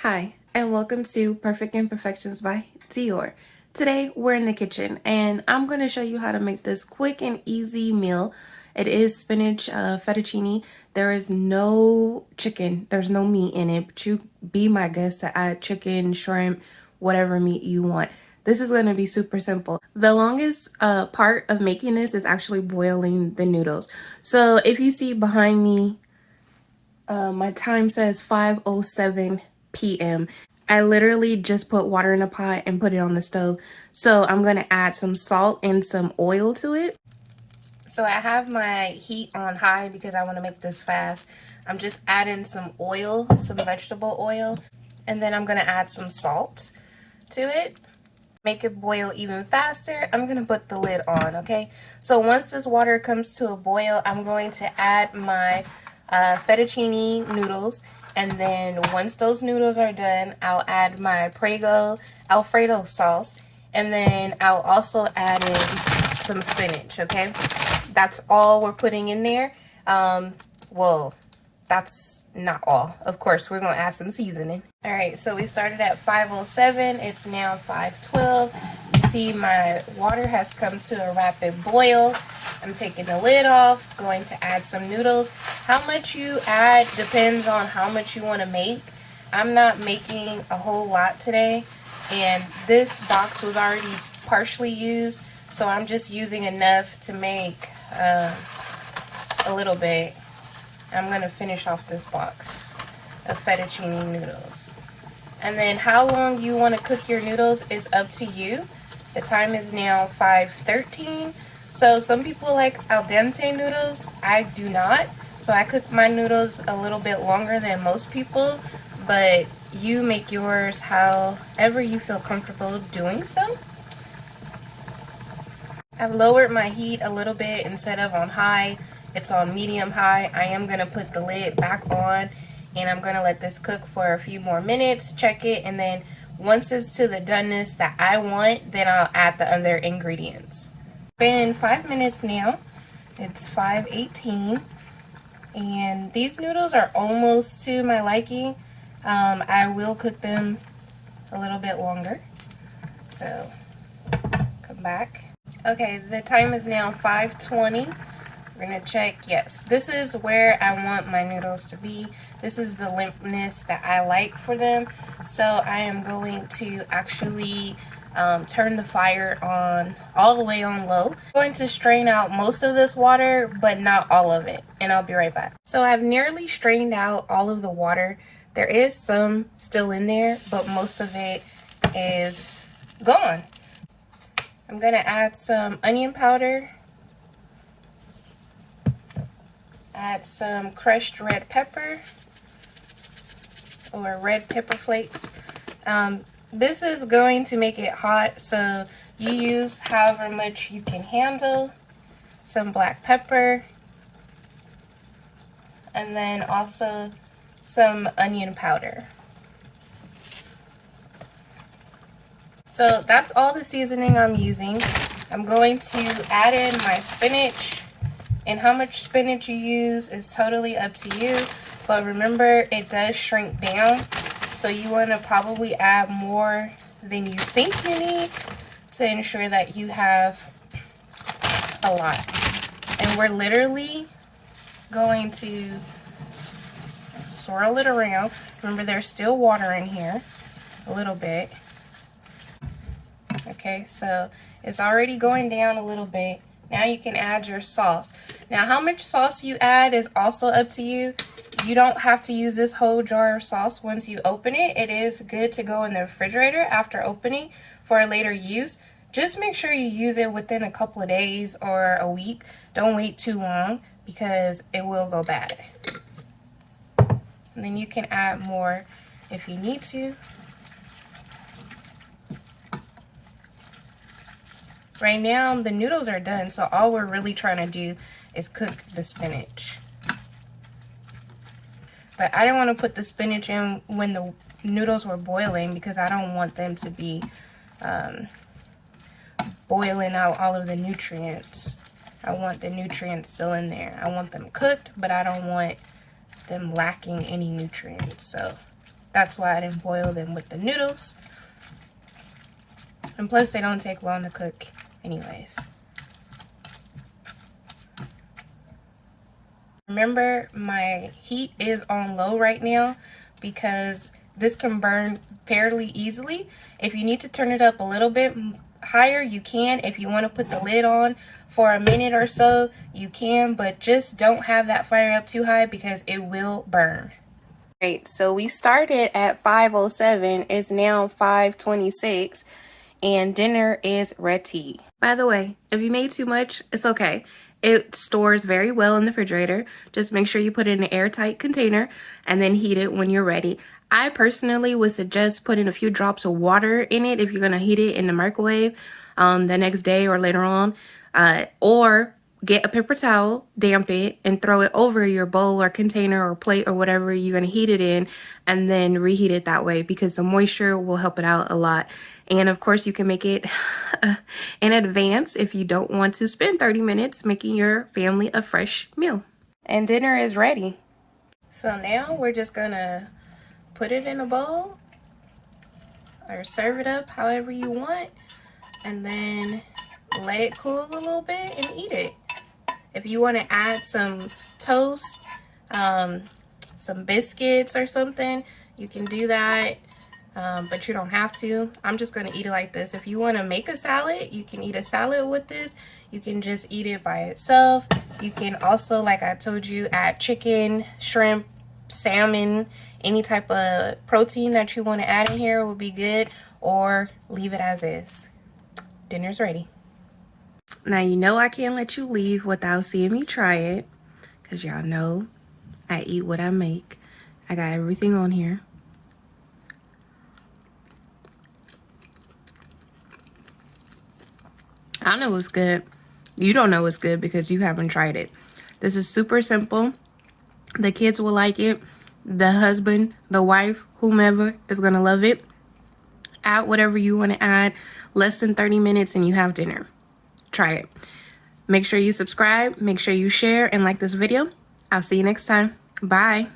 Hi, and welcome to Perfect Imperfections by Dior. Today, we're in the kitchen, and I'm going to show you how to make this quick and easy meal. It is spinach fettuccine. There is no chicken. There's no meat in it, but you be my guest to add chicken, shrimp, whatever meat you want. This is going to be super simple. The longest part of making this is actually boiling the noodles. So if you see behind me, my time says 5:07 p.m. I literally just put water in a pot and put it on the stove. So I'm going to add some salt and some oil to it. So I have my heat on high because I want to make this fast. I'm just adding some oil, some vegetable oil, and then I'm going to add some salt to it. Make it boil even faster. I'm going to put the lid on, okay? So once this water comes to a boil, I'm going to add my fettuccine noodles, and then once those noodles are done, I'll add my Prego Alfredo sauce, and then I'll also add in some spinach, okay? That's all we're putting in there. Well, that's not all. Of course, we're going to add some seasoning. All right, so we started at 5:07. It's now 5:12. You see my water has come to a rapid boil. I'm taking the lid off, going to add some noodles. How much you add depends on how much you want to make. I'm not making a whole lot today, and this box was already partially used, so I'm just using enough to make a little bit. I'm going to finish off this box of fettuccine noodles. And then how long you want to cook your noodles is up to you. The time is now 5:13. So some people like al dente noodles. I do not. So I cook my noodles a little bit longer than most people. But you make yours however you feel comfortable doing so. I've lowered my heat a little bit. Instead of on high, it's on medium high. I am going to put the lid back on, and I'm going to let this cook for a few more minutes, check it, and then once it's to the doneness that I want, then I'll add the other ingredients. It's been 5 minutes now. It's 5:18, and these noodles are almost to my liking. I will cook them a little bit longer, so come back. Okay, the time is now 5:20. We're going to check. Yes, this is where I want my noodles to be. This is the limpness that I like for them. So I am going to actually turn the fire on all the way on low. I'm going to strain out most of this water, but not all of it. And I'll be right back. So I've nearly strained out all of the water. There is some still in there, but most of it is gone. I'm going to add some onion powder. Add some crushed red pepper or red pepper flakes. This is going to make it hot, so you use however much you can handle. Some black pepper, and then also some onion powder. So that's all the seasoning I'm using. I'm going to add in my spinach. And how much spinach you use is totally up to you. But remember, it does shrink down. So you want to probably add more than you think you need to ensure that you have a lot. And we're literally going to swirl it around. Remember, there's still water in here. A little bit. Okay, so it's already going down a little bit. Now you can add your sauce. Now how much sauce you add is also up to you. You don't have to use this whole jar of sauce once you open it. It is good to go in the refrigerator after opening for a later use. Just make sure you use it within a couple of days or a week. Don't wait too long because it will go bad. And then you can add more if you need to. Right now, the noodles are done, so all we're really trying to do is cook the spinach. But I didn't want to put the spinach in when the noodles were boiling because I don't want them to be boiling out all of the nutrients. I want the nutrients still in there. I want them cooked, but I don't want them lacking any nutrients. So That's why I didn't boil them with the noodles. And plus, they don't take long to cook anyways. Remember, my heat is on low right now because this can burn fairly easily. If you need to turn it up a little bit higher, you can. If you want to put the lid on for a minute or so, you can, but just don't have that fire up too high because it will burn. Great, so we started at 5:07. It's now 5:26 and dinner is ready. By the way, if you made too much, it's okay. It stores very well in the refrigerator. Just make sure you put it in an airtight container and then heat it when you're ready. I personally would suggest putting a few drops of water in it if you're going to heat it in the microwave the next day or later on. Or get a paper towel, damp it, and throw it over your bowl or container or plate or whatever you're going to heat it in, and then reheat it that way because the moisture will help it out a lot. And of course, you can make it in advance if you don't want to spend 30 minutes making your family a fresh meal. And dinner is ready. So now we're just going to put it in a bowl or serve it up however you want, and then let it cool a little bit and eat it. If you want to add some toast, some biscuits or something, you can do that, but you don't have to. I'm just going to eat it like this. If you want to make a salad, you can eat a salad with this. You can just eat it by itself. You can also, like I told you, add chicken, shrimp, salmon, any type of protein that you want to add in here will be good, or leave it as is. Dinner's ready. Now, you know I can't let you leave without seeing me try it, because y'all know I eat what I make. I got everything on here. I know it's good. You don't know it's good because you haven't tried it. This is super simple. The kids will like it. The husband, the wife, whomever is going to love it. Add whatever you want to add. Less than 30 minutes and you have dinner. Try it. Make sure you subscribe, make sure you share and like this video. I'll see you next time. Bye.